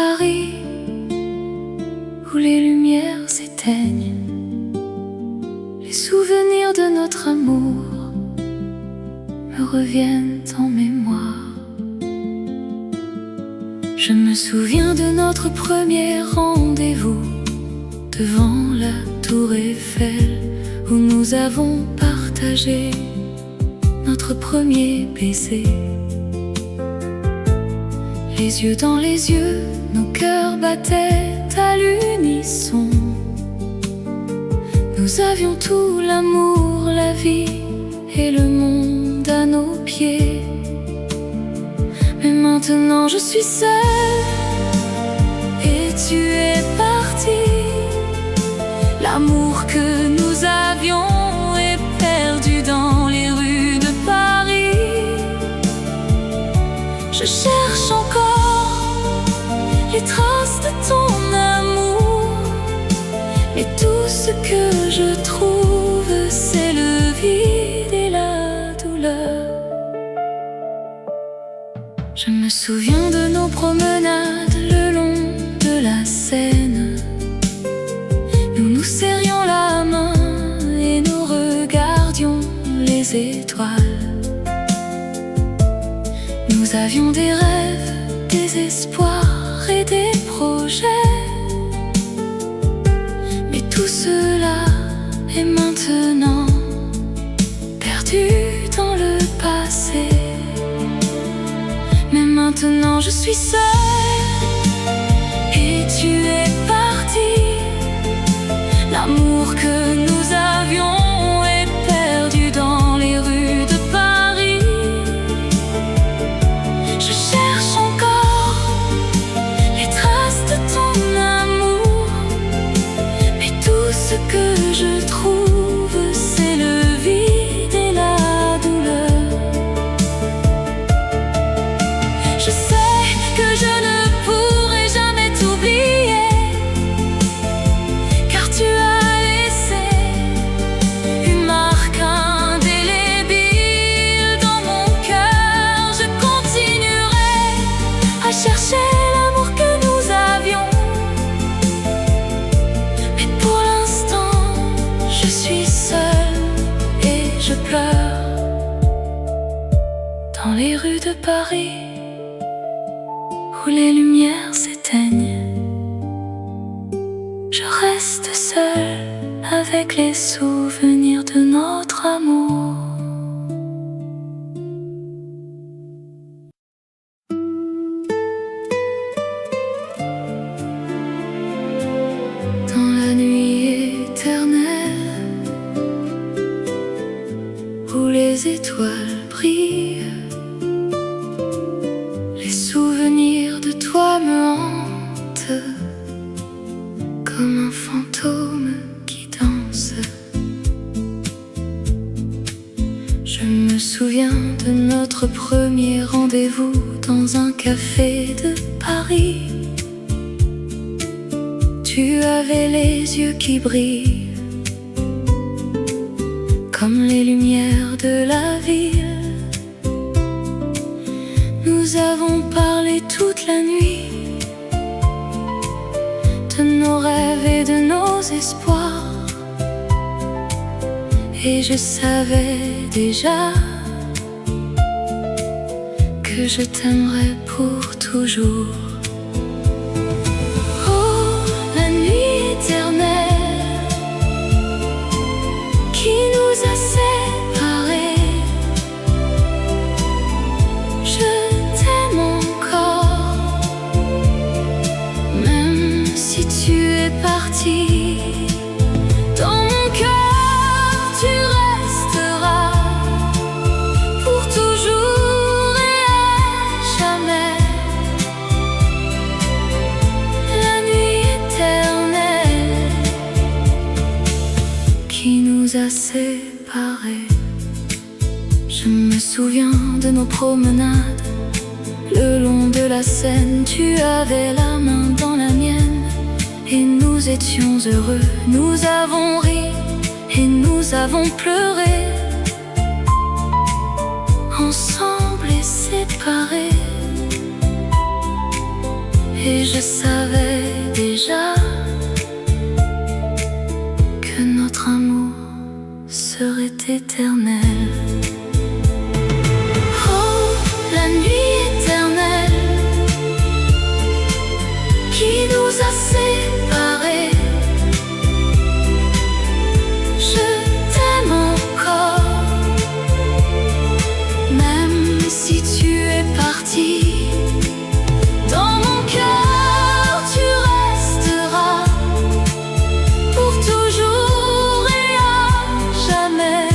Paris, où les lumières s'éteignent, les souvenirs de notre amour me reviennent en mémoire. Je me souviens de notre premier rendez-vous devant la tour Eiffel, où nous avons partagé notre premier baiser. Les yeux dans les yeux, nos cœurs battaient à l'unisson. Nous avions tout, l'amour, la vie et le monde à nos pieds. Mais maintenant je suis seule et tu es parti. L'amour que nous avions est perdu dans les rues de Paris. Je cherche encore les traces de ton amour, mais tout ce que je trouve, c'est le vide et la douleur. Je me souviens de nos promenades le long de la Seine. Nous nous serrions la main et nous regardions les étoiles. Nous avions des rêves, des espoirs et des projets. Mais tout cela est maintenant perdu dans le passé. Mais maintenant je suis seule et tu es parti. L'amour que nous avions est perdu dans les rues de Paris. Je cherche encore les traces de ton amour, mais tout ce que je trouve, c'est le vide et la douleur. Je sais que je ne pourrai jamais t'oublier, car tu as laissé une marque indélébile dans mon cœur. Je continuerai à chercher l'amour que nous avions, mais pour l'instant je suis seule et je pleure dans les rues de Paris, où les lumières s'éteignent. Je reste seule avec les souvenirs de notre amour. Dans la nuit éternelle, où les étoiles brillent, les souvenirs de toi me hantent comme un fantôme qui danse. Je me souviens de notre premier rendez-vous dans un café de Paris. Tu avais les yeux qui brillent comme les lumières de la ville. Nous avons parlé toute la nuit de nos rêves et de nos espoirs, et je savais déjà que je t'aimerais pour toujours. Oh, la nuit éternelle qui nous a séparés, je t'aime encore, même si tu es parti. Dans mon cœur tu resteras pour toujours et à jamais. La nuit éternelle qui nous a séparés. Je me souviens de nos promenades le long de la Seine. Tu avais la main dans la mienne et nous étions heureux. Nous avons ri et nous avons pleuré, ensemble et séparés. Et je savais déjà que notre amour serait éternel. Oh, la nuit éternelle qui nous a séparés. Je t'aime encore, même si tu es parti. Dans mon cœur tu resteras pour toujours et à jamais.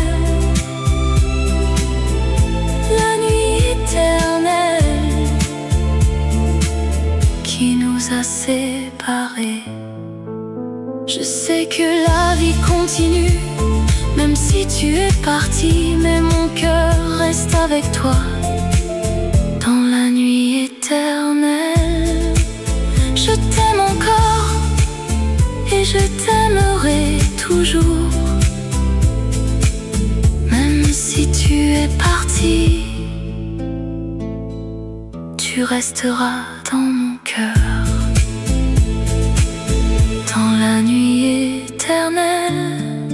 La nuit éternelle qui nous a séparés. Je sais que la vie continue, même si tu es parti, mais mon cœur reste avec toi. Dans la nuit éternelle, je t'aime encore et je t'aimerai toujours. Même si tu es parti, tu resteras dans mon cœur. Dans la nuit éternelle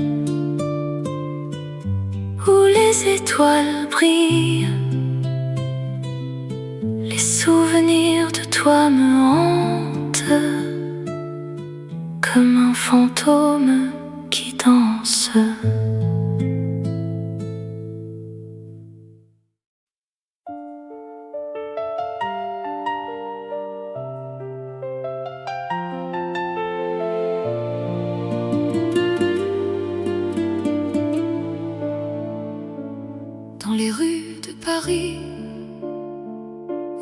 où les étoiles brillent, les souvenirs de toi me hantent comme un fantôme qui danse. Dans les rues de Paris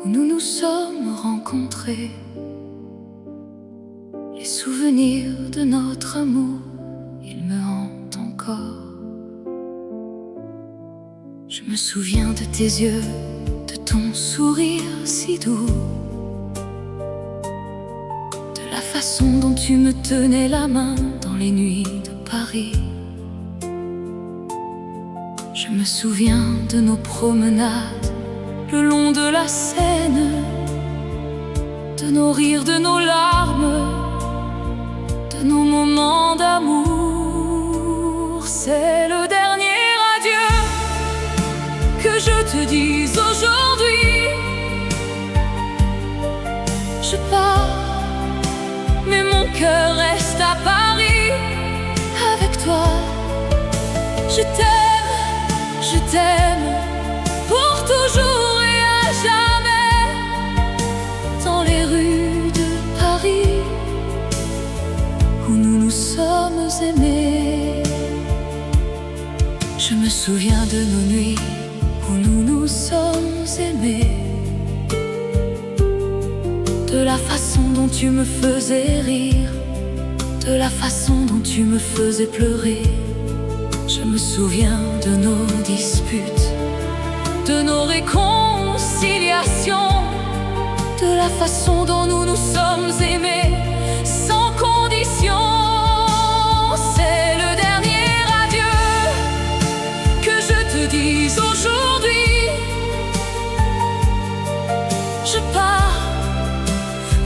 où nous nous sommes rencontrés, les souvenirs de notre amour, ils me hantent encore. Je me souviens de tes yeux, de ton sourire si doux, de la façon dont tu me tenais la main dans les nuits de Paris. Je me souviens de nos promenades le long de la Seine, de nos rires, de nos larmes, de nos moments d'amour. C'est le dernier adieu que je te dise aujourd'hui. Je pars, mais mon cœur reste à Paris avec toi. Je t'aime pour toujours et à jamais. Dans les rues de Paris où nous nous sommes aimés. Je me souviens de nos nuits où nous nous sommes aimés, de la façon dont tu me faisais rire, de la façon dont tu me faisais pleurer. Je me souviens de nos disputes, de nos réconciliations, de la façon dont nous nous sommes aimés sans condition. C'est le dernier adieu que je te dise aujourd'hui. Je pars,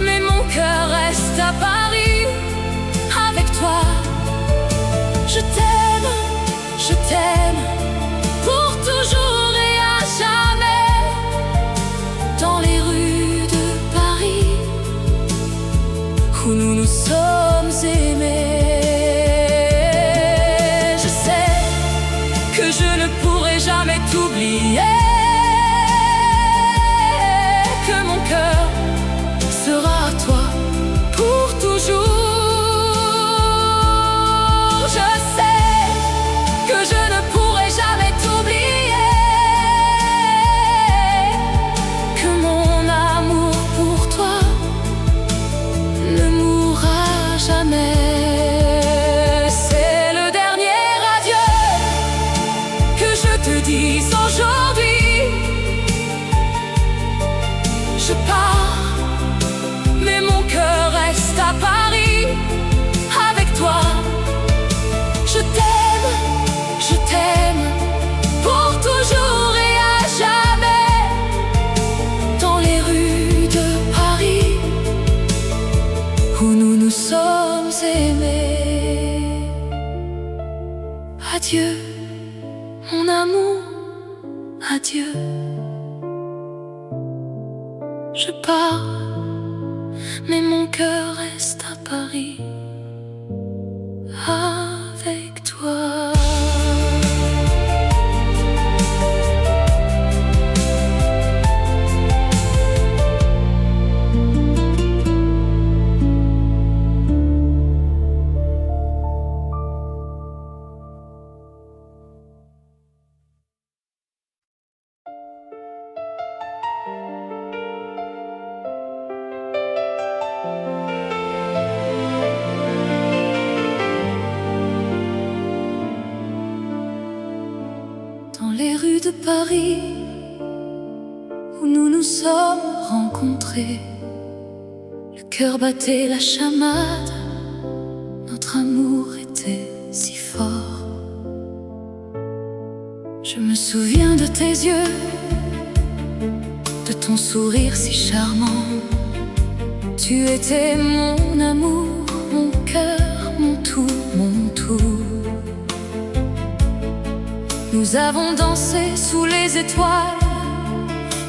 mais mon cœur reste à Paris avec toi. Je t'aime pour toujours et à jamais. Dans les rues de Paris où nous nous sommes aimés. Je sais que je ne pourrai jamais t'oublier, que mon cœur sera à toi pour toujours. Jamais. nous sommes aimés. Adieu, mon amour, adieu. Je pars, mais mon cœur reste à Paris avec toi. Dans les rues de Paris, où nous nous sommes rencontrés, le cœur battait la chamade, notre amour était si fort. Je me souviens de tes yeux, de ton sourire si charmant. Tu étais mon amour, mon cœur, mon tout, mon tout. Nous avons dansé sous les étoiles,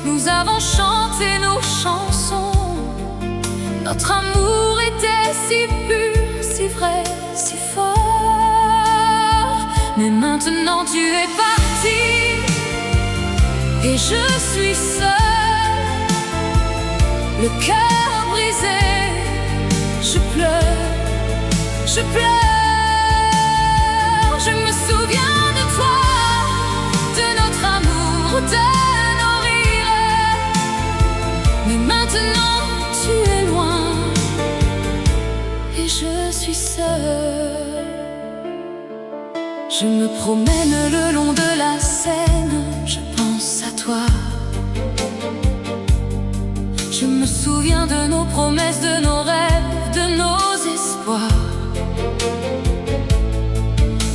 nous avons chanté nos chansons. Notre amour était si pur, si vrai, si fort. Mais maintenant tu es parti et je suis seule, le cœur brisé. Je pleure, je pleure. Je me souviens de toi, de notre amour, de nos rires. Mais maintenant tu es loin et je suis seule. Je me promène le long de la Seine, je pense à toi. Je me souviens de nos promesses, de nos rêves, de nos espoirs.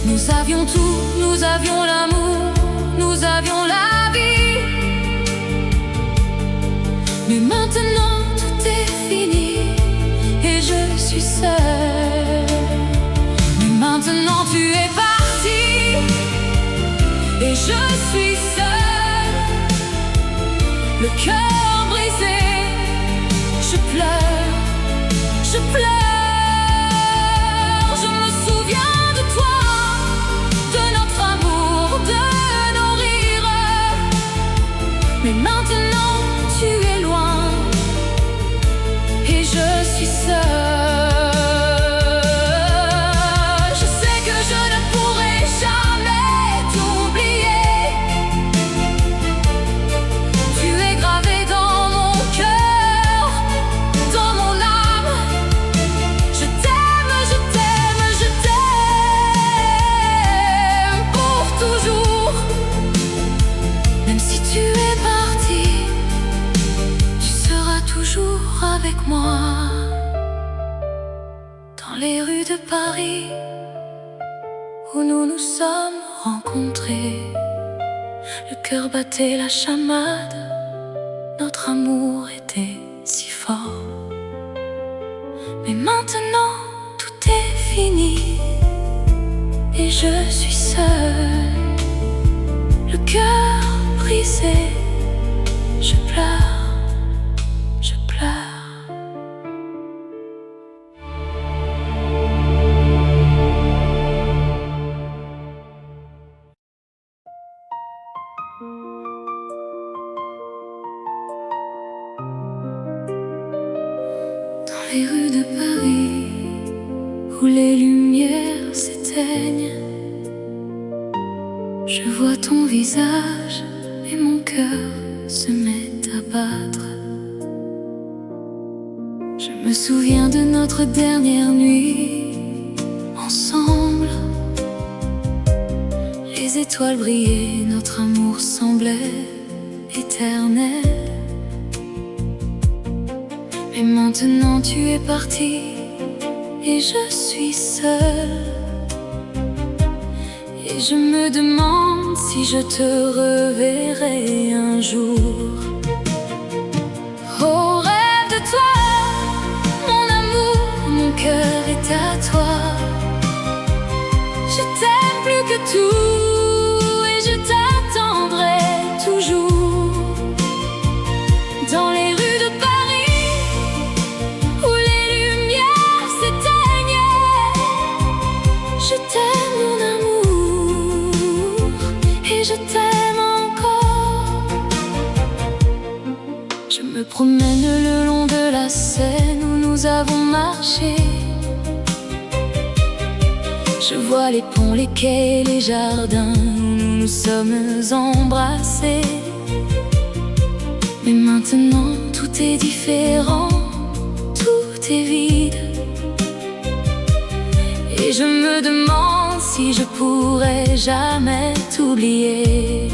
Nous avions tout, nous avions l'amour, nous avions la vie. Mais maintenant tout est fini et je suis seule. Mais maintenant tu es parti et je suis seule, le cœur brisé. Je pleure, je pleure. Je me souviens de toi, de notre amour, de nos rires. Mais maintenant tu es loin et je suis seule. Je sais que je ne pourrai jamais t'oublier. Tu es gravé dans mon cœur, dans mon âme. Je t'aime, je t'aime, je t'aime pour toujours. Même si tu es parti, tu seras toujours avec moi. Dans les rues de Paris, où nous nous sommes rencontrés, le cœur battait la chamade, notre amour était si fort. Mais maintenant tout est fini et je suis seule, le cœur brisé. Je pleure, je pleure. Dans les rues de Paris, où les lumières s'éteignent, je vois ton visage et mon cœur se met à battre. Je me souviens de notre dernière nuit ensemble. Les étoiles brillaient, notre amour semblait éternel. Mais maintenant tu es parti et je suis seule. Et je me demande si je te reverrai un jour. Oh, rêve de toi, mon amour, mon cœur. toi. Je t'aime plus que tout et je t'attendrai toujours. Dans les rues de Paris où les lumières s'éteignent, je t'aime mon amour et je t'aime encore. Je me promène le long de la Seine où nous avons marché. Je vois les ponts, les quais, les jardins où nous nous sommes embrassés. Mais maintenant tout est différent, tout est vide. Et je me demande si je pourrais jamais t'oublier.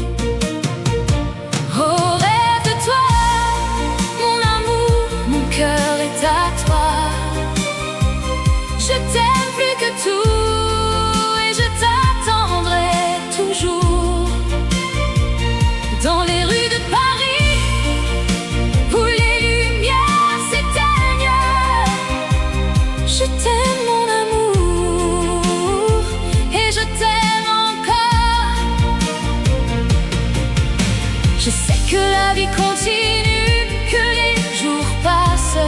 Oh, rêve de toi, mon amour, mon cœur est à toi. Je t'aime plus que tout et je t'attendrai toujours. Dans les rues de Paris où les lumières s'éteignent, je t'aime mon amour et je t'aime encore. Je sais que la vie continue, que les jours passent,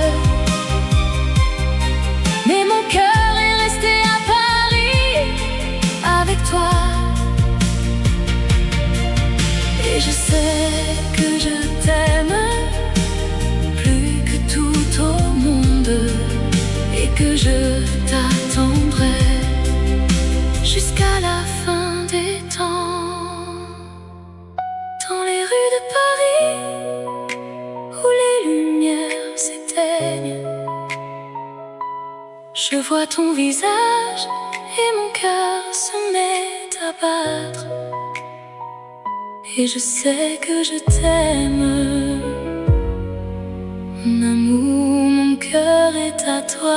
mais mon cœur est resté à Paris avec toi. Et je sais que je t'aime plus que tout au monde et que je t'attendrai jusqu'à la fin des temps. Dans les rues de Paris où les lumières s'éteignent, je vois ton visage et mon cœur se met à battre. Et je sais que je t'aime, mon amour, mon cœur est à toi.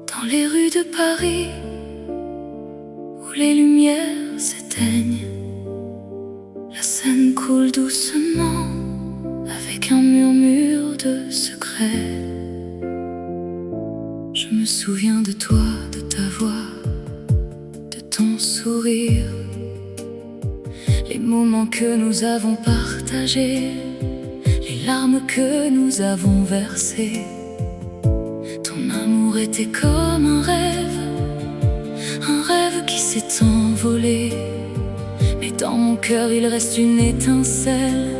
Dans les rues de Paris où les lumières s'éteignent, la Seine coule doucement avec un murmure de secret. Je me souviens de toi, de ta voix, de ton sourire, les moments que nous avons partagés, les larmes que nous avons versées. Ton amour était comme un rêve qui s'est envolé. Mais dans mon cœur il reste une étincelle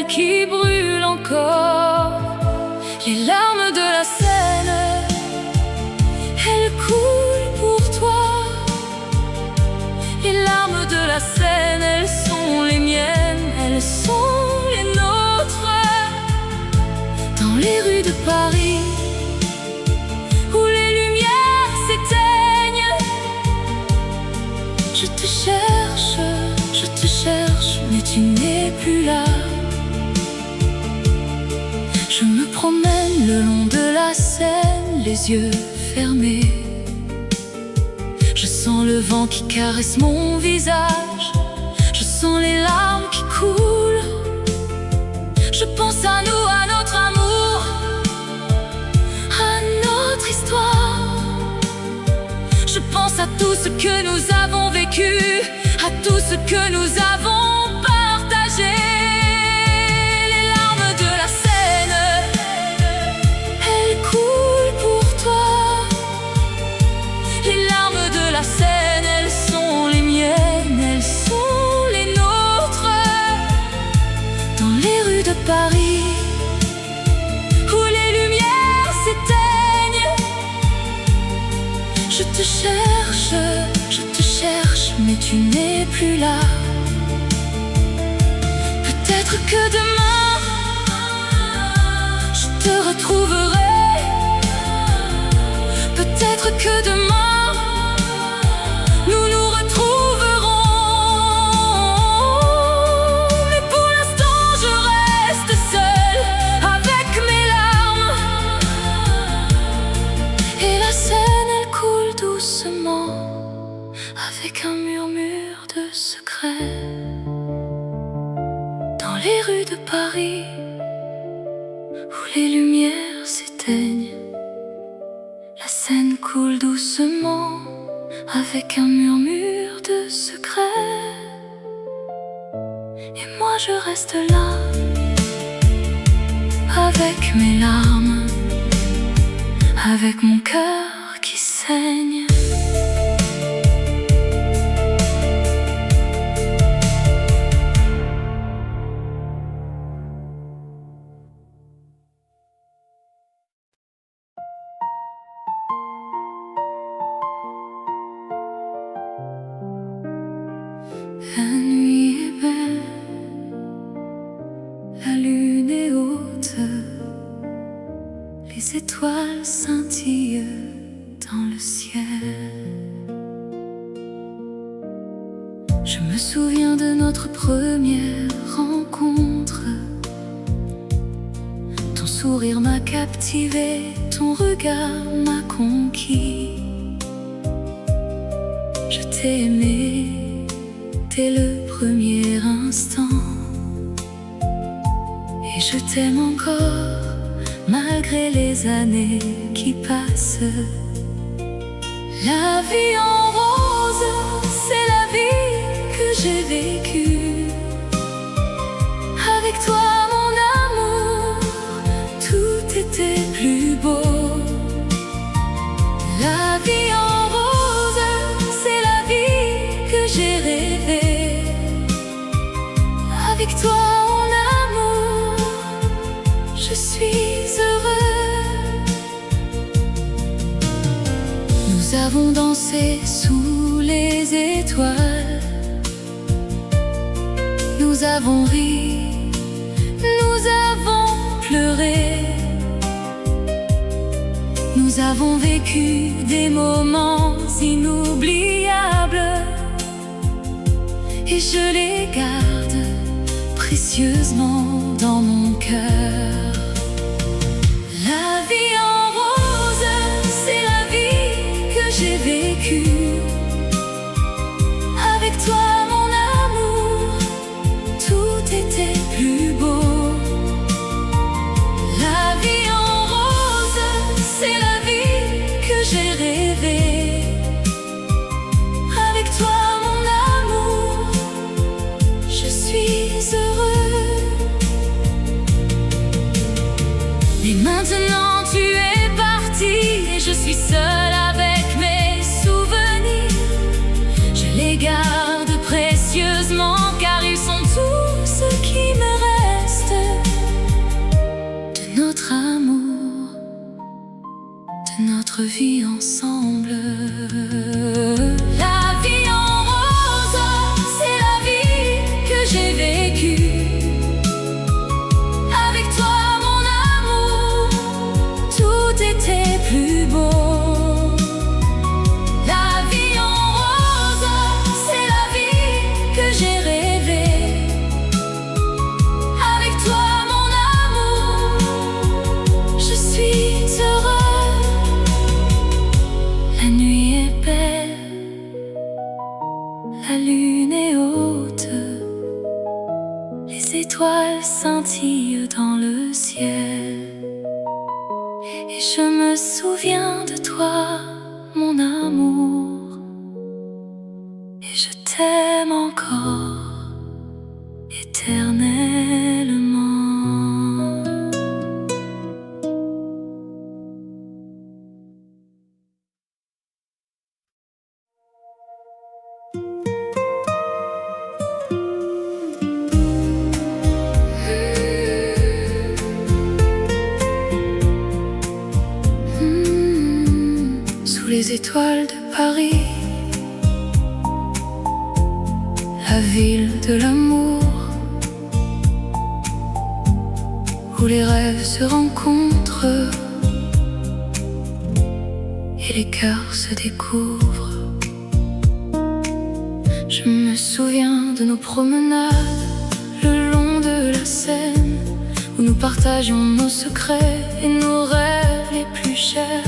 qui brûle encore. Les larmes de la Seine, elles coulent pour toi. Les larmes de la Seine, elles sont les miennes, elles sont les nôtres. Dans les rues de Paris où les lumières s'éteignent, je te cherche, mais tu n'es plus là. Je me promène le long de la Seine, les yeux fermés. Je sens le vent qui caresse mon visage, je sens les larmes qui coulent. Je pense à nous, à notre amour, à notre histoire. Je pense à tout ce que nous avons vécu, à tout ce que nous avons partagé. Les larmes de la Seine, elles coulent pour toi. Les larmes de la Seine, elles sont les miennes, elles sont les nôtres. Dans les rues de Paris où les lumières s'éteignent, je te cherche, mais tu n'es plus là. Peut-être que demain je te retrouverai. Peut-être que demain nous nous retrouverons. avec un murmure de secrets. Dans les rues de Paris, où les lumières s'éteignent, la Seine coule doucement, avec un murmure de secrets. Et moi je reste là, avec mes larmes, avec mon cœur qui saigne. La nuit est belle, la lune est haute, les étoiles scintillent dans le ciel. Je me souviens de notre première rencontre. Ton sourire m'a captivé, ton regard m'a conquis. Je t'ai aimé dès le premier instant, et je t'aime encore malgré les années qui passent. La vie en rose, c'est la vie que j'ai vécue. Avec toi mon amour, tout était plus beau. La vie en rose, c'est la vie que j'ai rêvée. Avec toi mon amour, je suis heureux. Nous avons dansé sous les étoiles, nous avons ri, nous avons pleuré. Nous avons vécu des moments inoubliables, et je les garde précieusement dans mon cœur. La vie en rose, c'est la vie que j'ai vécue. Avec toi mon amour, tout était plus beau. La vie en rose, c'est la vie que j'ai rêvée. Avec toi mon amour, je suis heureux. Mais maintenant tu es parti, et je suis seule avec mes souvenirs. Je les garde précieusement, car ils sont tout ce qui me reste de notre amour, de notre vie ensemble. La vie en rose, c'est la vie que j'ai vécue. Avec toi mon amour, tout était plus beau. La vie en rose, c'est la vie que j'ai rêvée. Avec toi mon amour, je suis heureux. La nuit est belle, la lune est haute, les étoiles scintillent dans le ciel. Et je me souviens de toi, mon amour, et je t'aime encore éternellement. Sous les étoiles de Paris, la ville de l'amour, où les rêves se rencontrent et les cœurs se découvrent. Je me souviens de nos promenades le long de la Seine, où nous partagions nos secrets et nos rêves les plus chers.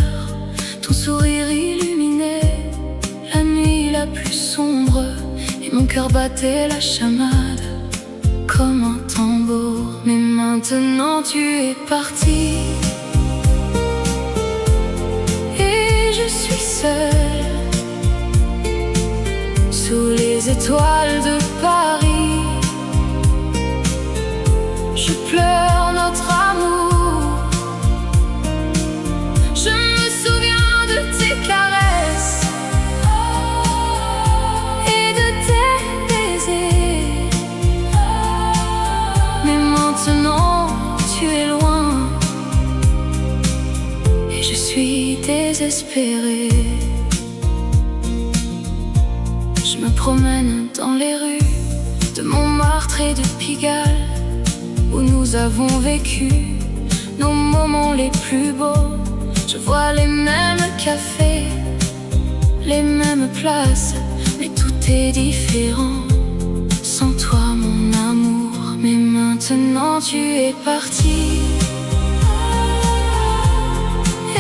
Ton sourire illuminait la nuit, la la plus sombre, et mon cœur battait la chamade comme un tambour. Mais maintenant tu es parti, et je suis seule sous les étoiles de Paris. Je pleure notre amour, je me souviens de tes caresses et de tes baisers. Mais maintenant tu es loin, et je suis désespérée. Je me promène dans les rues de Montmartre et de Pigalle, où nous avons vécu nos moments les plus beaux. Je vois les mêmes cafés, les mêmes places, mais tout est différent sans toi mon amour. Mais maintenant tu es parti,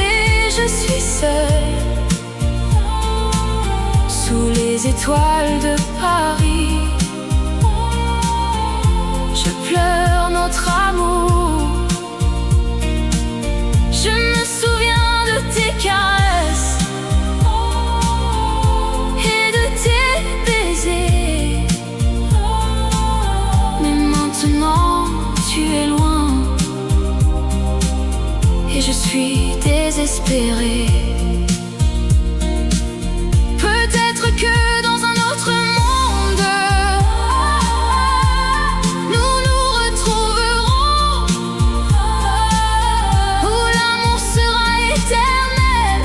et je suis seule sous les étoiles de Paris. Je pleure notre amour, je me souviens de tes caresses et de tes baisers. Mais maintenant tu es loin, et je suis désespérée. Peut-être que dans un autre monde nous nous retrouverons, où l'amour sera éternel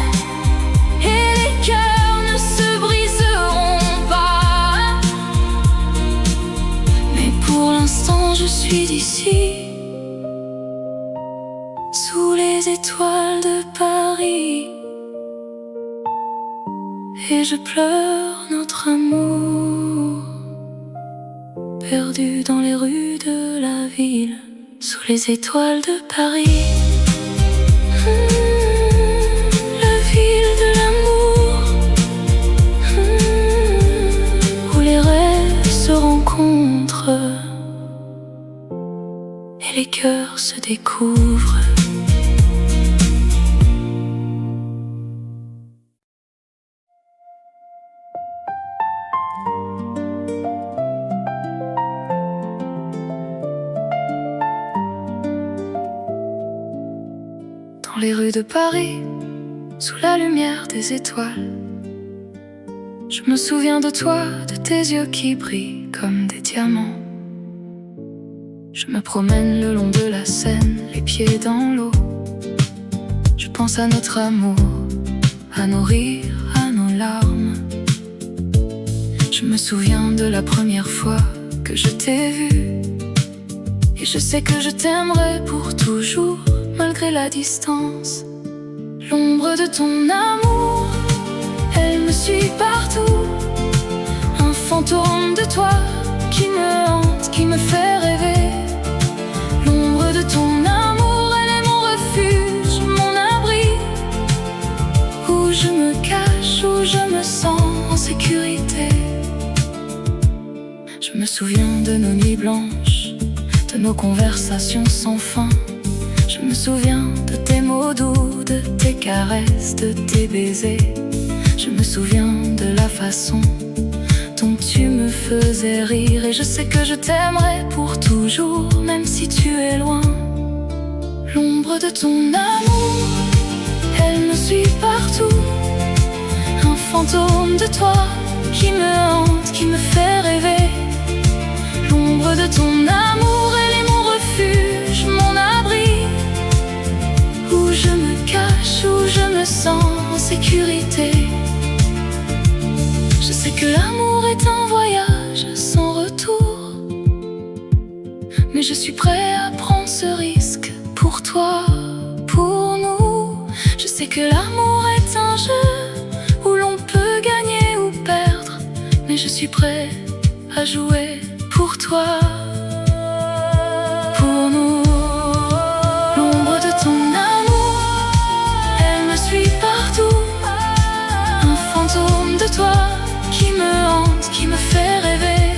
et les cœurs ne se briseront pas. Mais pour l'instant je suis d'ici, sous les étoiles de Paris, et je pleure notre amour, perdu dans les rues de la ville, sous les étoiles de Paris. La ville de l'amour, où les rêves se rencontrent et les cœurs se découvrent. Dans les rues de Paris, sous la lumière des étoiles, je me souviens de toi, de tes yeux qui brillent comme des diamants. Je me promène le long de la Seine, les pieds dans l'eau. Je pense à notre amour, à nos rires, à nos larmes. Je me souviens de la première fois que je t'ai vu, et je sais que je t'aimerai pour toujours, malgré la distance. L'ombre de ton amour, elle me suit partout. Un fantôme de toi qui me hante, qui me fait rêver. L'ombre de ton amour, elle est mon refuge, mon abri, où je me cache, où je me sens en sécurité. Je me souviens de nos nuits blanches, de nos conversations sans fin. Je me souviens de tes mots doux, de tes caresses, de tes baisers. Je me souviens de la façon dont tu me faisais rire, et je sais que je t'aimerai pour toujours, même si tu es loin. L'ombre de ton amour, elle me suit partout. Un fantôme de toi qui me hante, qui me fait rêver. L'ombre de ton amour, elle est mon refuge, mon abri, où je me cache, où je me sens en sécurité. Je sais que l'amour est un voyage sans retour, mais je suis prêt à prendre ce risque pour toi, pour nous. Je sais que l'amour est un jeu où l'on peut gagner ou perdre, mais je suis prêt à jouer pour toi, pour nous. L'ombre de ton amour, elle me suit partout. Un fantôme de toi qui ce qui me fait rêver.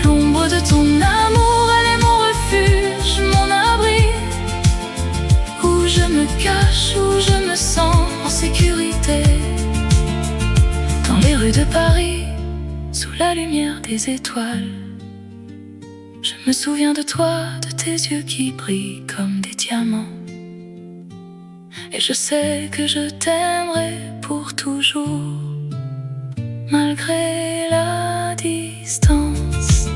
L'ombre de ton amour, elle est mon refuge, mon abri, où je me cache, où je me sens en sécurité. Dans les rues de Paris, sous la lumière des étoiles, je me souviens de toi, de tes yeux qui brillent comme des diamants. Et je sais que je t'aimerai pour toujours, malgré la distance.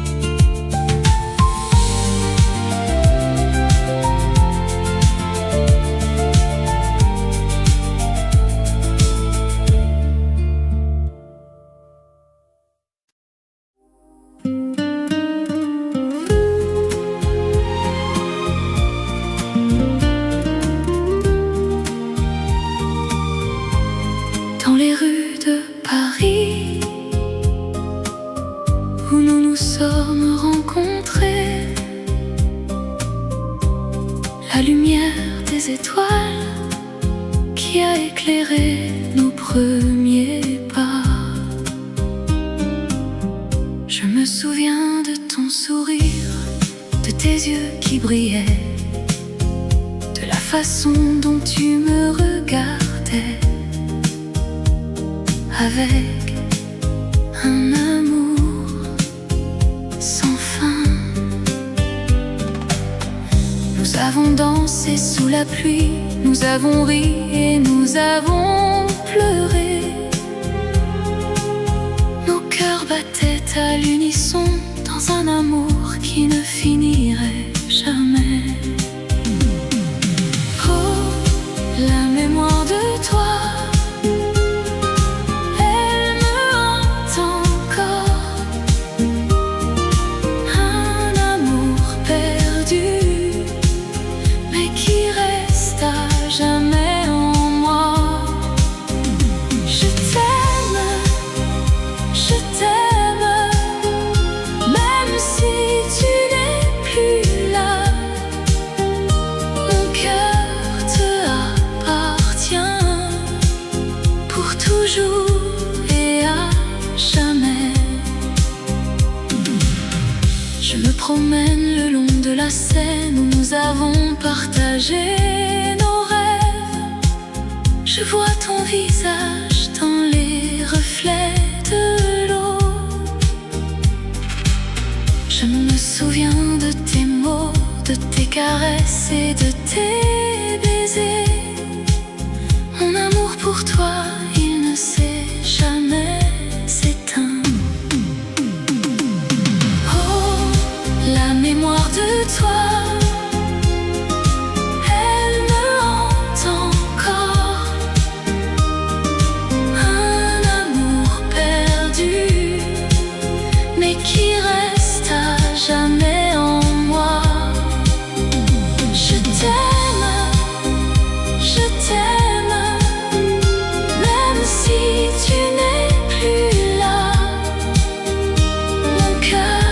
Dans les rues de Paris, où nous nous sommes rencontrés, la lumière des étoiles qui a éclairé nos premiers pas. Je me souviens de ton sourire, de tes yeux qui brillaient, de la façon dont tu me regardais, avec un amour sans fin. Nous avons dansé sous la pluie, nous avons ri et nous avons pleuré. Nos cœurs battaient à l'unisson dans un amour qui ne finirait jamais. Oh, la mémoire de toi, promène le long de la Seine où nous avons partagé nos rêves. Je vois ton visage dans les reflets de l'eau. Je me souviens de tes mots, de tes caresses et de tes baisers. Mon amour pour toi, il ne s'est jamais éteint. La mémoire de toi, elle me hante encore. Un amour perdu, mais qui reste à jamais en moi. Je t'aime, même si tu n'es plus là. Mon cœur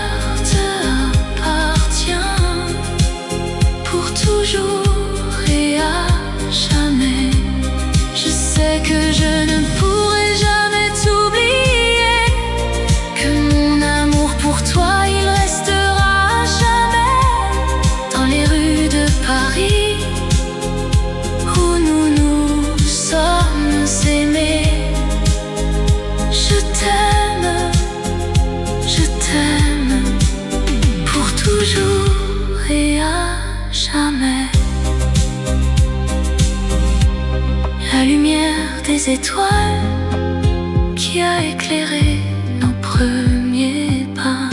toujours et à jamais. Je sais que je ne pourrai jamais t'oublier, que mon amour pour toi, il restera à jamais. Dans les rues de Paris, où nous nous sommes aimés, je t'aime pour toujours et à jamais. La lumière des étoiles qui a éclairé nos premiers pas.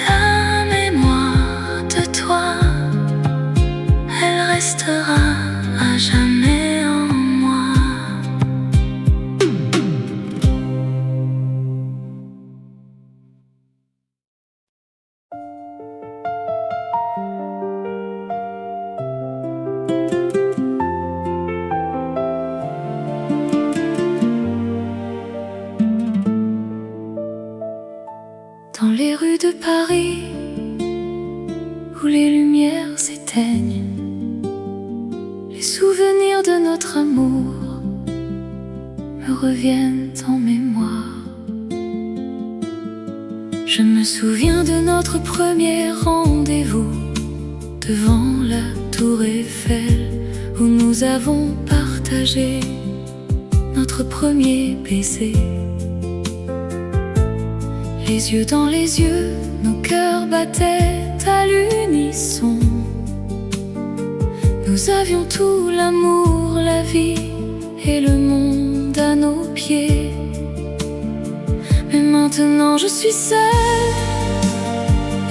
La mémoire de toi, elle restera à jamais en moi. Dans les rues de Paris, où les lumières s'éteignent, les souvenirs de notre amour me reviennent en mémoire. Je me souviens de notre premier rendez-vous devant la tour Eiffel, où nous avons partagé notre premier baiser. Les yeux dans les yeux, nos cœurs battaient à l'unisson. Nous avions tout, l'amour, la vie et le monde à nos pieds. Mais maintenant je suis seule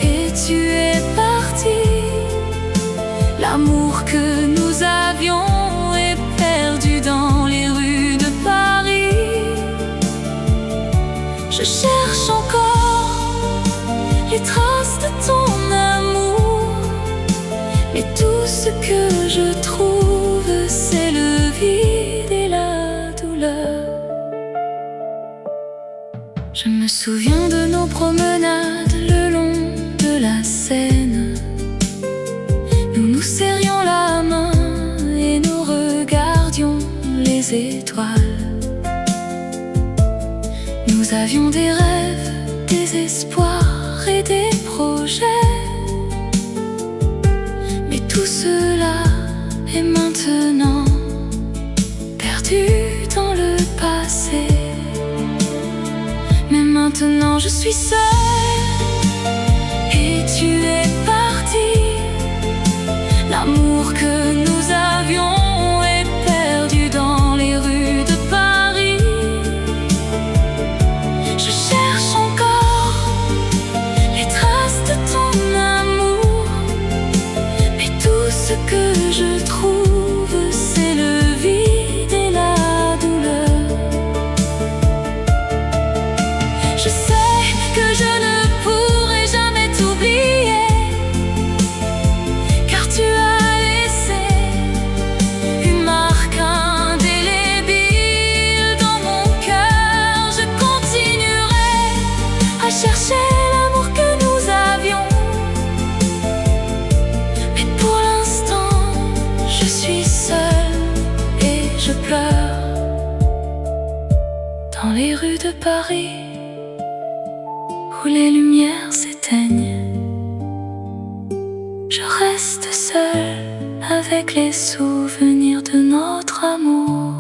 et tu es parti. L'amour que nous avions est perdu dans les rues de Paris. Je cherche encore les traces de ton amour, mais tout ce que je trouve, c'est le vide et la douleur. Je me souviens de nos promenades le long de la Seine. Nous nous serrions la main et nous regardions les étoiles. Nous avions des rêves, des espoirs et des projets. Mais tout cela est maintenant perdu dans le passé. Mais maintenant je suis seule et tu es parti. L'amour que nous avions est perdu dans les rues de Paris. Je cherche encore les traces de ton amour, mais tout ce que je trouve, c'est le vide et la douleur. Je sais que je ne pourrai jamais t'oublier, car tu as laissé une marque indélébile dans mon cœur. Je continuerai à chercher l'amour que nous avions, mais pour l'instant je suis seule et je pleure dans les rues de Paris où les lumières s'éteignent. Je reste seule avec les souvenirs de notre amour.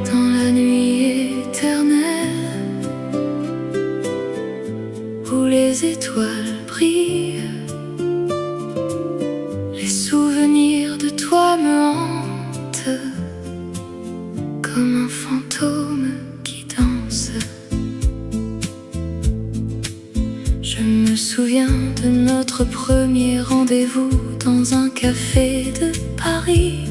Dans la nuit éternelle où les étoiles brillent, les souvenirs de toi me hantent comme un fantôme qui danse. Je me souviens de notre premier rendez-vous dans un café de Paris.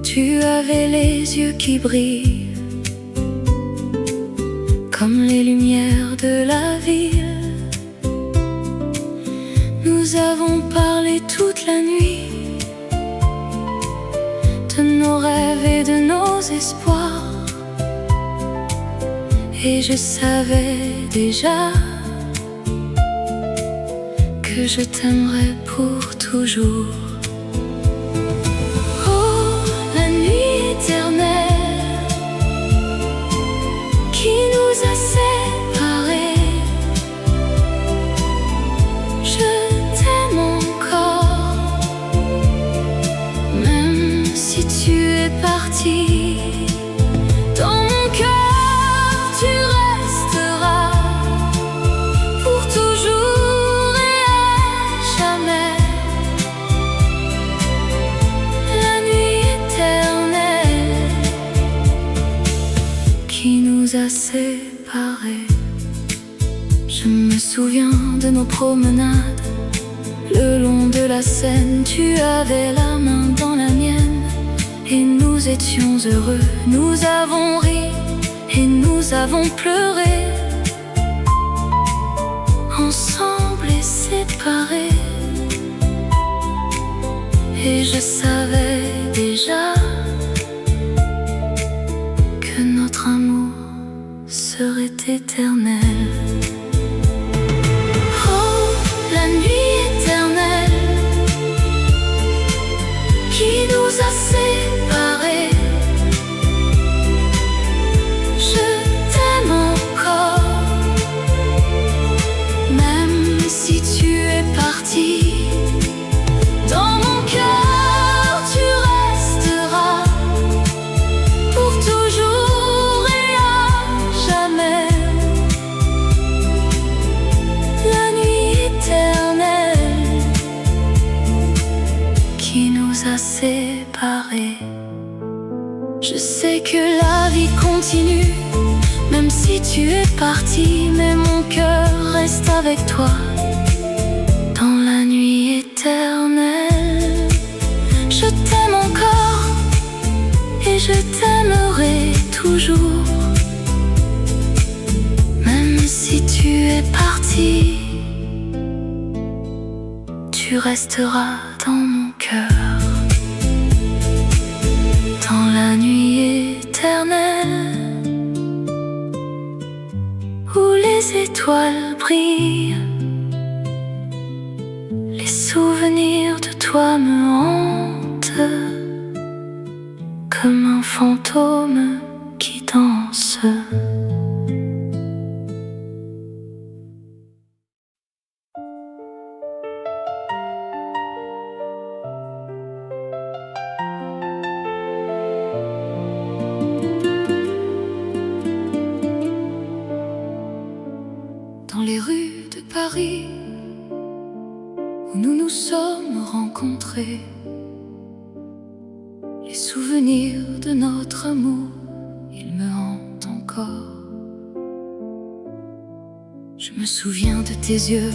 Tu avais les yeux qui brillent comme les lumières de la ville. Nous avons parlé toute la nuit de nos rêves et de nos espoirs, et je savais déjà que je t'aimerais pour toujours. Oh, la nuit éternelle qui nous a séparés, je t'aime encore, même si tu es parti. Dans mon cœur tu resteras pour toujours et à jamais. La nuit éternelle qui nous a séparés. Je me souviens de nos promenades le long de la Seine. Tu avais la main dans la mienne et nous étions heureux. Nous avons ri et nous avons pleuré, ensemble et séparés. Et je savais déjà que notre amour serait éternel. Oh, la nuit éternelle parti, dans mon cœur tu resteras pour toujours et à jamais. La nuit éternelle qui nous a séparés. Je sais que la vie continue, même si tu es parti, mais mon cœur reste avec toi dans la nuit éternelle. Je t'aime encore et je t'aimerai toujours, même si tu es parti, tu resteras dans mon cœur. Dans la nuit éternelle où les étoiles brillent, les souvenirs de toi me hantent comme un fantôme qui danse. Dans les rues de Paris où nous nous sommes rencontrés, les souvenirs de notre amour, ils me hantent encore. Je me souviens de tes yeux,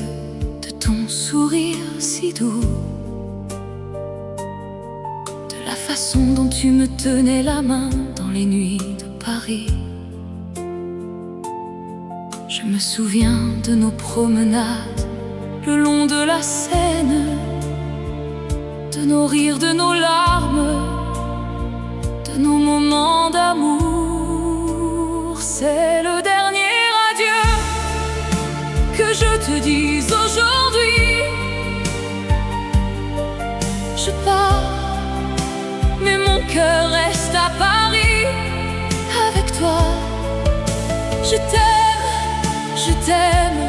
de ton sourire si doux, de la façon dont tu me tenais la main dans les nuits de Paris. Je me souviens de nos promenades le long de la Seine, de nos rires, de nos larmes, de nos moments d'amour. C'est le dernier adieu que je te dis aujourd'hui. Je pars, mais mon cœur reste à Paris avec toi. Je t'aime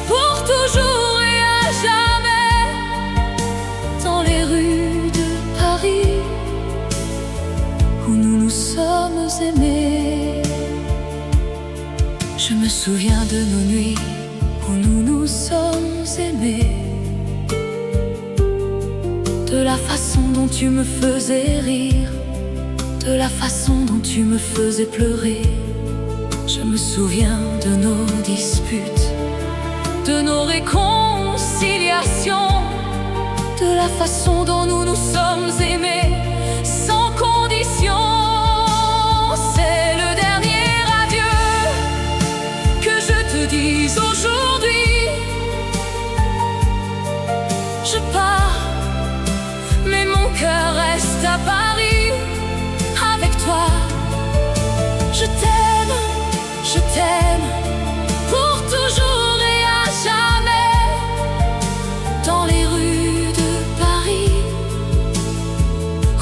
pour toujours et à jamais. Dans les rues de Paris où nous nous sommes aimés. Je me souviens de nos nuits où nous nous sommes aimés, de la façon dont tu me faisais rire, de la façon dont tu me faisais pleurer. Je me souviens de nos disputes, de nos réconciliations, de la façon dont nous nous sommes aimés sans condition. C'est le dernier adieu que je te dis aujourd'hui. Je pars, mais mon cœur reste à Paris avec toi. Je t'aime pour toujours et à jamais. Dans les rues de Paris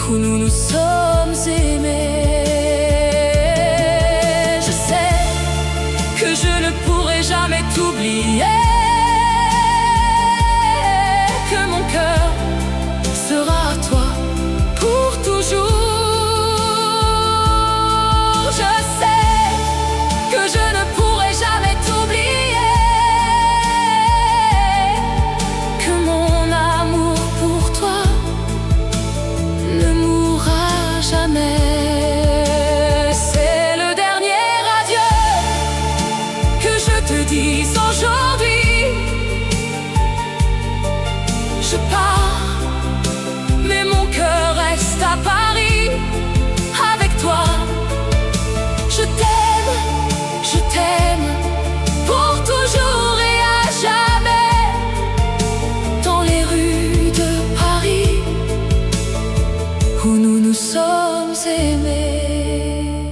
où nous nous sommes aimés. Je sais que je ne pourrai jamais t'oublier, que mon cœur sera à toi pour toujours. C'est le dernier adieu que je te dis aujourd'hui. Je pars, mais mon cœur reste à Paris avec toi. Je t'aime pour toujours et à jamais. Dans les rues de Paris où nous nous sommes aimés.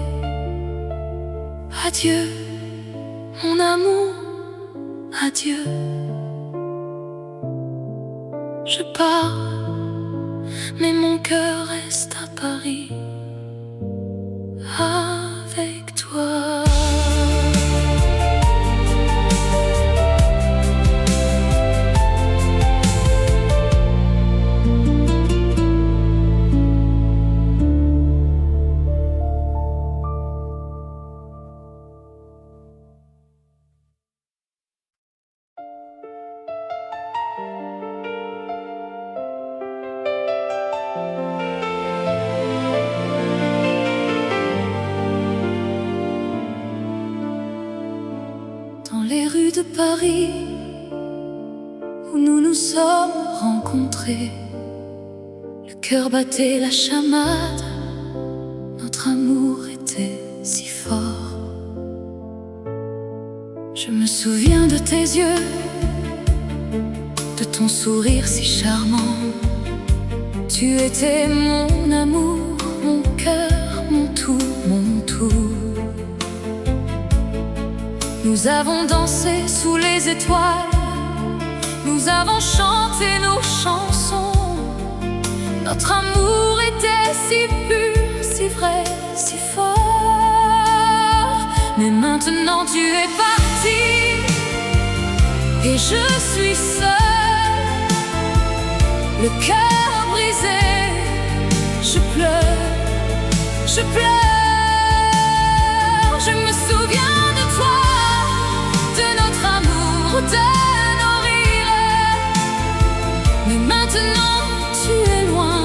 Adieu, mon amour, adieu. Je pars, mais mon cœur reste à Paris avec toi. de Paris où nous nous sommes rencontrés. Le cœur battait la chamade, notre amour était si fort. Je me souviens de tes yeux, de ton sourire si charmant. Tu étais mon amour, mon cœur, mon tout, mon tout. Nous avons dansé sous les étoiles, nous avons chanté nos chansons. Notre amour était si pur, si vrai, si fort. Mais maintenant tu es parti et je suis seule, le cœur brisé. Je pleure, je pleure. Je me souviens de toi, de notre amour, de nos rires. Mais maintenant tu es loin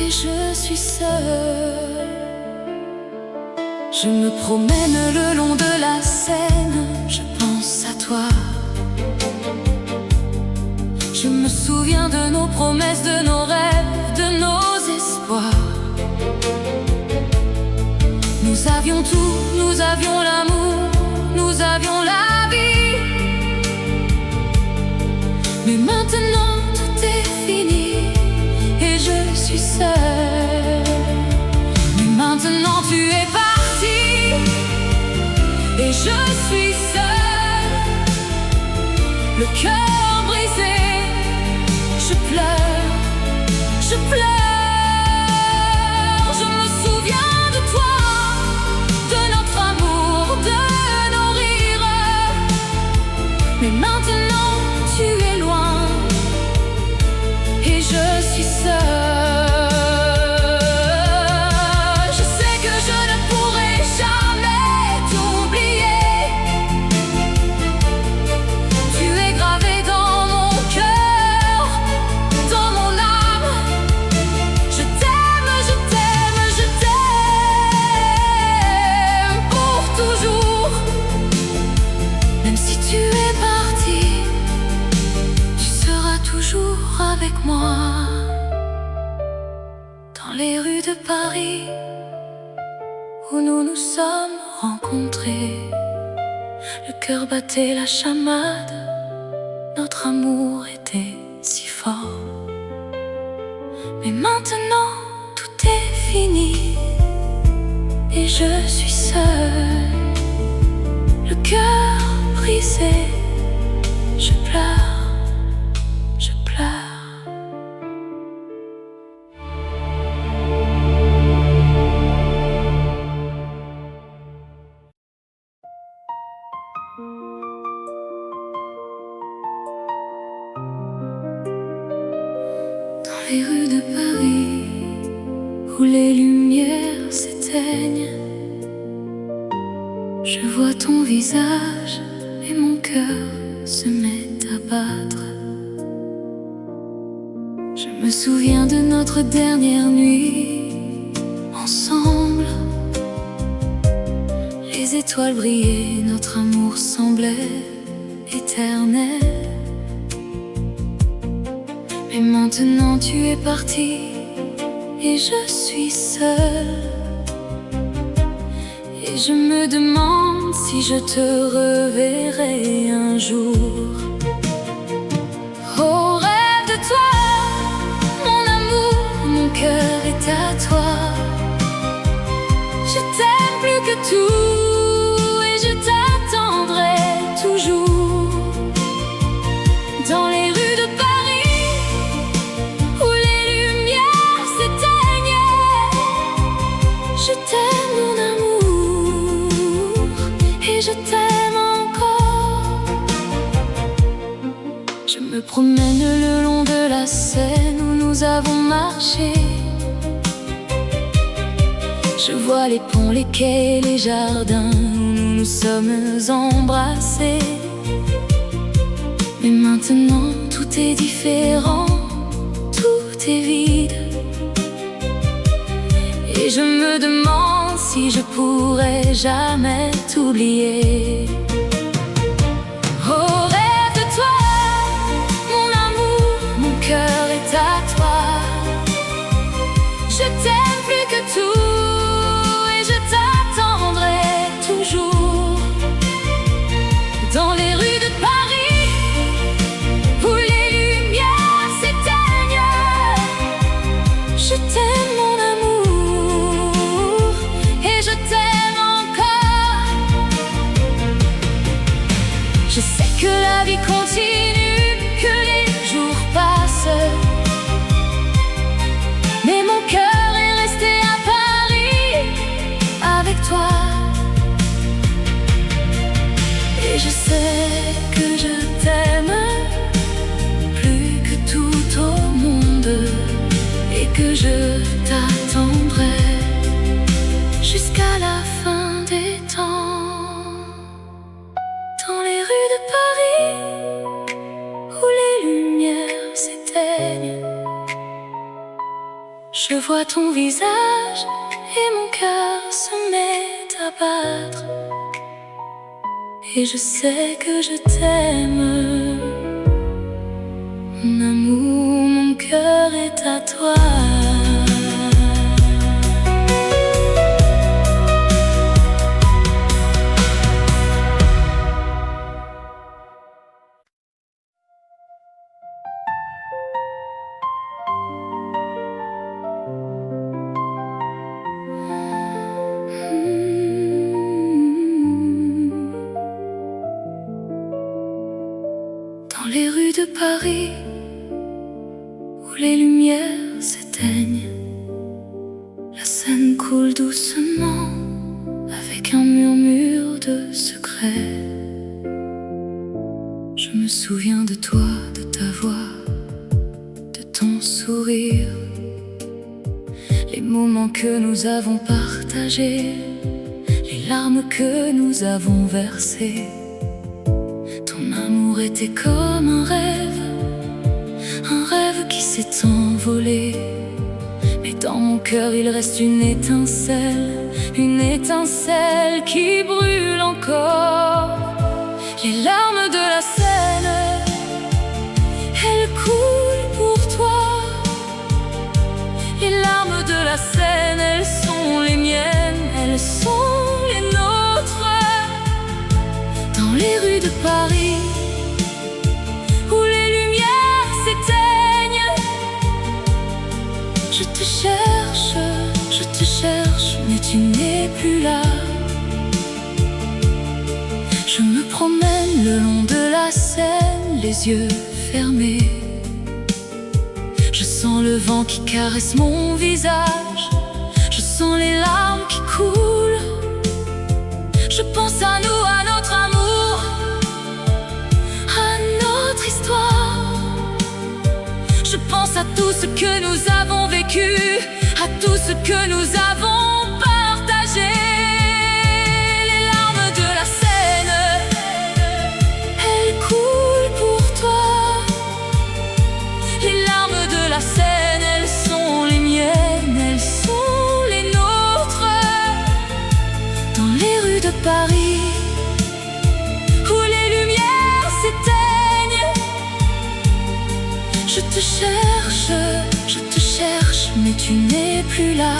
et je suis seule. Je me promène le long de la Seine, je pense à toi. Je me souviens de nos promesses, de nos rêves, de nos espoirs. Nous avions tout, nous avions l'amour, nous avions la vie. Mais maintenant tout est fini et je suis seule. Mais maintenant tu es parti et je suis seule, le cœur brisé. Je pleure, je pleure. Je me souviens de toi, de notre amour, de nos rires. Mais maintenant tu es loin et je suis seule. Je sais que je ne pourrai jamais t'oublier. Tu es gravé dans mon cœur, dans mon âme. Je t'aime, je t'aime, je t'aime pour toujours. Même si tu es parti, tu seras toujours avec moi. Dans les rues de Paris où nous nous sommes rencontrés, le cœur battait la chamade, notre amour était si fort. Mais maintenant tout est fini et je suis seule, le cœur brisé. Je pleure, je pleure. Dans les rues de Paris où les lumières s'éteignent, je vois ton visage et mon cœur se met à battre. Je me souviens de notre dernière nuit ensemble. Les étoiles brillaient, notre amour semblait éternel. Mais maintenant tu es parti et je suis seule. Et je me demande si je te reverrai un jour. Oh, rêve de toi, mon amour, mon cœur est à toi. Je t'aime plus que tout et je t'attendrai toujours. Dans les rues de Paris où les lumières s'éteignent, je t'aime mon amour et je t'aime encore. Je me promène le long de la Seine où nous avons marché. Je vois les ponts, les quais, les jardins où nous nous sommes embrassés. Mais maintenant tout est différent, tout est vide. Et je me demande si je pourrai jamais t'oublier. que je t'attendrai jusqu'à la fin des temps. Dans les rues de Paris, où les lumières s'éteignent, je vois ton visage et mon cœur se met à battre. Et je sais que je t'aime, mon amour, mon cœur est à toi. Dans les rues de Paris, où les lumières s'éteignent, la Seine coule doucement avec un murmure de secret. Je me souviens de toi, de ta voix, de ton sourire, les moments que nous avons partagés, les larmes que nous avons versées. Ton amour était comme un rêve qui s'est envolé. Mais dans mon cœur il reste une étincelle qui brûle encore. Les larmes de la Seine, elles coulent pour toi. Les larmes de la Seine, elles sont les miennes, elles sont les nôtres. Dans les rues de Paris, où les lumières s'éteignent, je te cherche, mais tu n'es plus là. Je me promène le long de la Seine, les yeux fermés. Je sens le vent qui caresse mon visage, je sens les larmes qui coulent. Je pense à nous, à notre amour, à notre histoire. Je pense à tout ce que nous avons vécu, à tout ce que nous avons partagé. Les larmes de la Seine, elles coulent pour toi. Les larmes de la Seine, elles sont les miennes, elles sont les nôtres. Dans les rues de Paris, où les lumières s'éteignent, je te cherche, mais tu n'es plus là.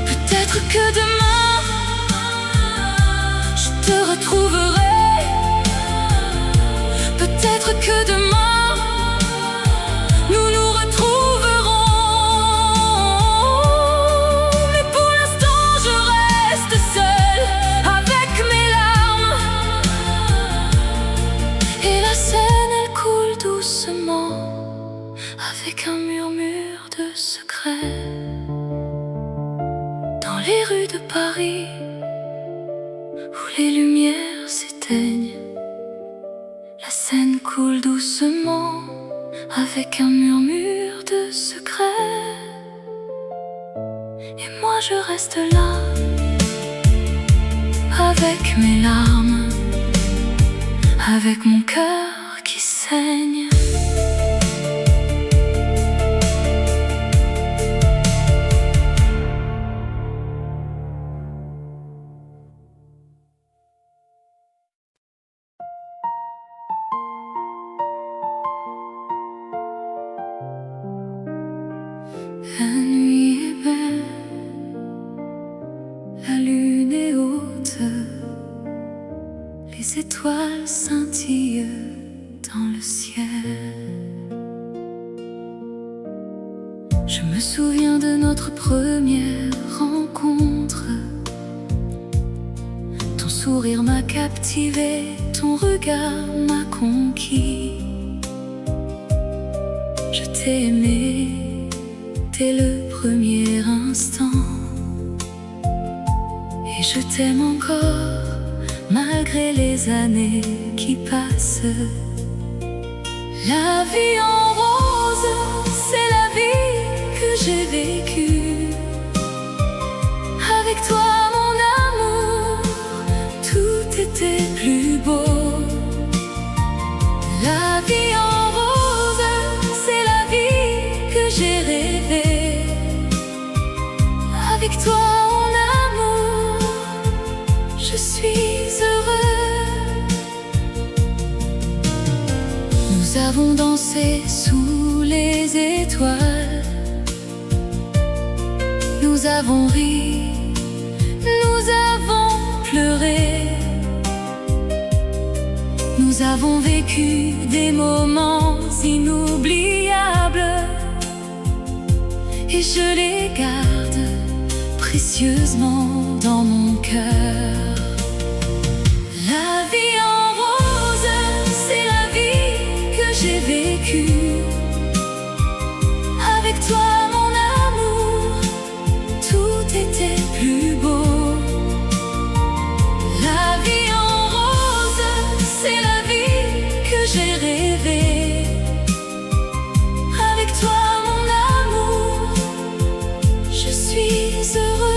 Peut-être que demain, je te retrouverai. Peut-être que demain, nous nous retrouverons. Mais pour l'instant, je reste seule avec mes larmes. Et la Seine, elle coule doucement avec un murmure de secret. Dans les rues de Paris, où les lumières s'éteignent, la Seine coule doucement avec un murmure de secret. Et moi je reste là avec mes larmes, avec mon cœur qui saigne. La nuit est belle, la lune est haute, les étoiles scintillent dans le ciel. Je me souviens de notre première rencontre. Ton sourire m'a captivé, ton regard m'a conquis. Je t'ai aimé dès le premier instant, et je t'aime encore malgré les années qui passent. La vie en rose, c'est la j'ai vécu. Avec toi mon amour, tout était plus beau. La vie en rose, c'est la vie que j'ai rêvée. Avec toi mon amour, je suis heureux. Nous avons dansé sous les étoiles. Nous avons ri, nous avons pleuré. Nous avons vécu des moments inoubliables et je les garde précieusement dans mon cœur. La vie en rose, c'est la vie que j'ai vécue. Avec toi mon amour, tout était plus beau. La vie en rose, c'est la vie que j'ai rêvée. Avec toi mon amour, je suis heureux.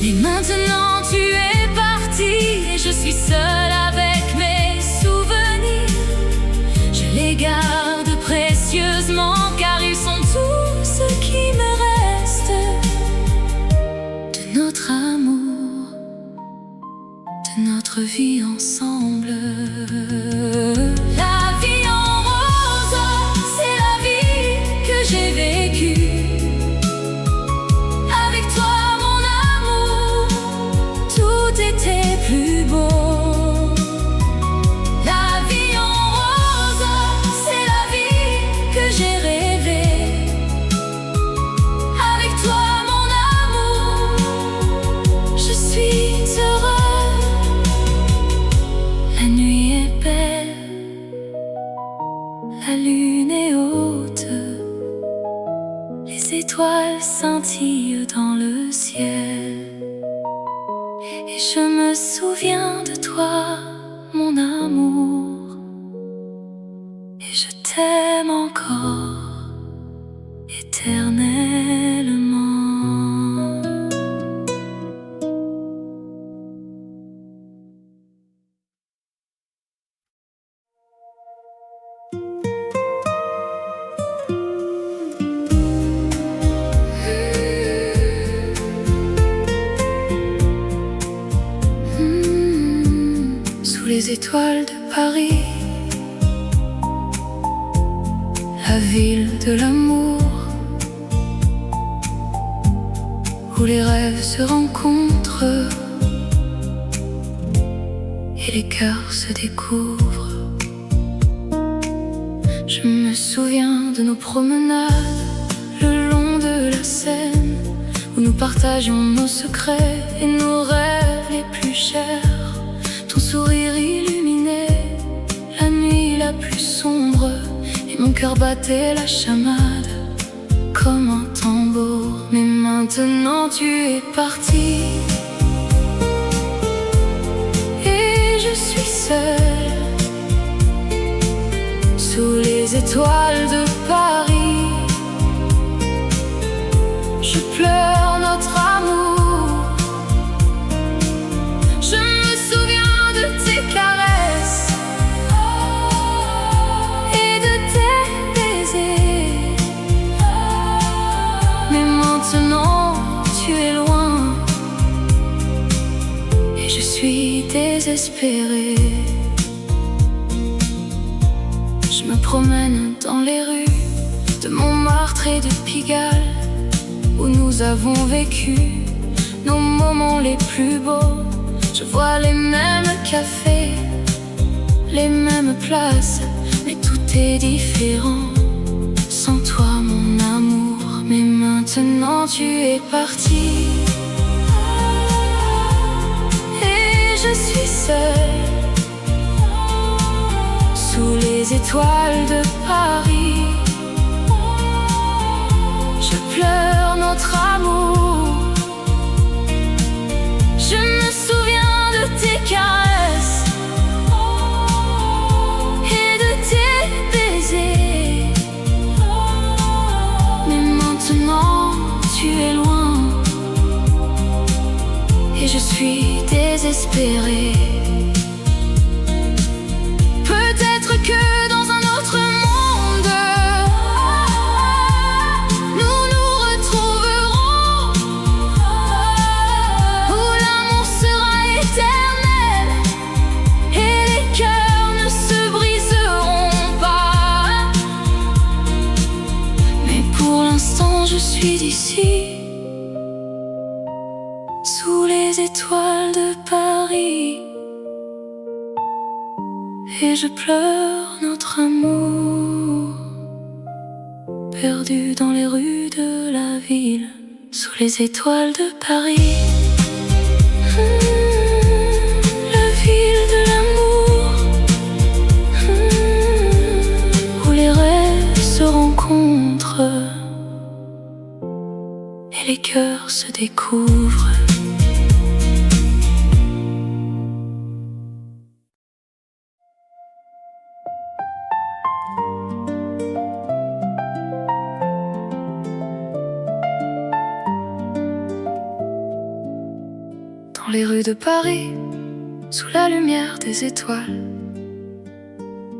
Et maintenant tu es parti et je suis seule avec mes souvenirs. Je les garde précieusement car ils sont tout ce qui me reste de notre amour, de notre vie ensemble. La vie en rose, c'est la vie que j'ai vécue. Avec toi mon amour, tout était plus beau. La vie en rose, c'est la vie que j'ai rêvée. Avec toi mon amour, je suis heureux. La nuit est belle, la lune est haute, les étoiles scintillent dans le ciel. Et je me souviens de toi, mon amour, et je t'aime encore éternellement. Sous les étoiles de Paris, la ville de l'amour, où les rêves se rencontrent et les cœurs se découvrent. Je me souviens de nos promenades le long de la Seine, où nous partagions nos secrets et nos rêves les plus chers. Ton sourire illuminait la nuit la plus sombre, et mon cœur battait la chamade comme un tambour. Mais maintenant tu es parti et je suis seule sous les étoiles de Paris. Je pleure notre amour. Je me souviens de tes caresses et de tes baisers. Mais maintenant tu es loin et je suis désespérée. Je me promène dans les rues de Montmartre et de Pigalle, où nous avons vécu nos moments les plus beaux. Je vois les mêmes cafés, les mêmes places, mais tout est différent sans toi mon amour. Mais maintenant tu es parti et je suis seule sous les étoiles de Paris. Je pleure notre amour. Je me souviens de tes caresses et de tes baisers. désespéré. Peut-être que dans un autre monde, nous nous retrouverons, où l'amour sera éternel et les cœurs ne se briseront pas. Mais pour l'instant je suis d'ici, sous les étoiles de Paris, et je pleure notre amour, perdu dans les rues de la ville, sous les étoiles de Paris. La ville de l'amour, où les rêves se rencontrent et les cœurs se découvrent. Dans les rues de Paris, sous la lumière des étoiles,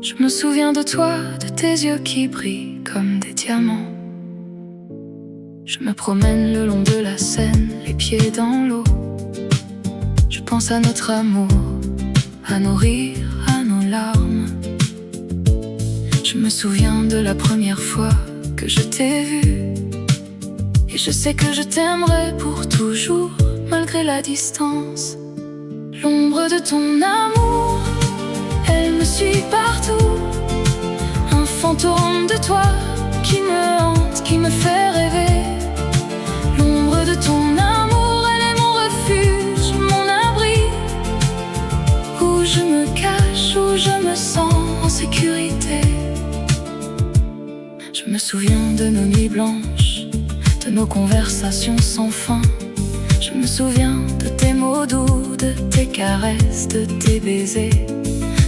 je me souviens de toi, de tes yeux qui brillent comme des diamants. Je me promène le long de la Seine, les pieds dans l'eau. Je pense à notre amour, à nos rires, à nos larmes. Je me souviens de la première fois que je t'ai vu, et je sais que je t'aimerai pour toujours, malgré la distance. L'ombre de ton amour, elle me suit partout. Un fantôme de toi qui me hante, qui me fait rêver. L'ombre de ton amour, elle est mon refuge, mon abri, où je me cache, où je me sens en sécurité. Je me souviens de nos nuits blanches, de nos conversations sans fin. Je me souviens de tes mots doux, de tes caresses, de tes baisers.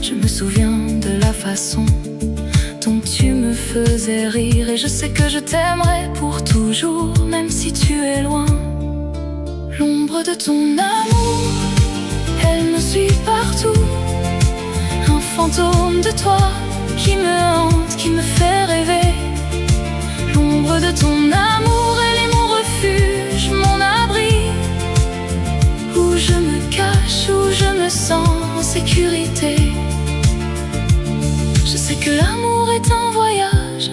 Je me souviens de la façon dont tu me faisais rire. Et je sais que je t'aimerai pour toujours, même si tu es loin. L'ombre de ton amour, elle me suit partout. Un fantôme de toi qui me hante, qui me fait rêver. L'ombre de ton amour, elle est mon refuge, mon abri, où je me cache, où je me sens en sécurité. Je sais que l'amour est un voyage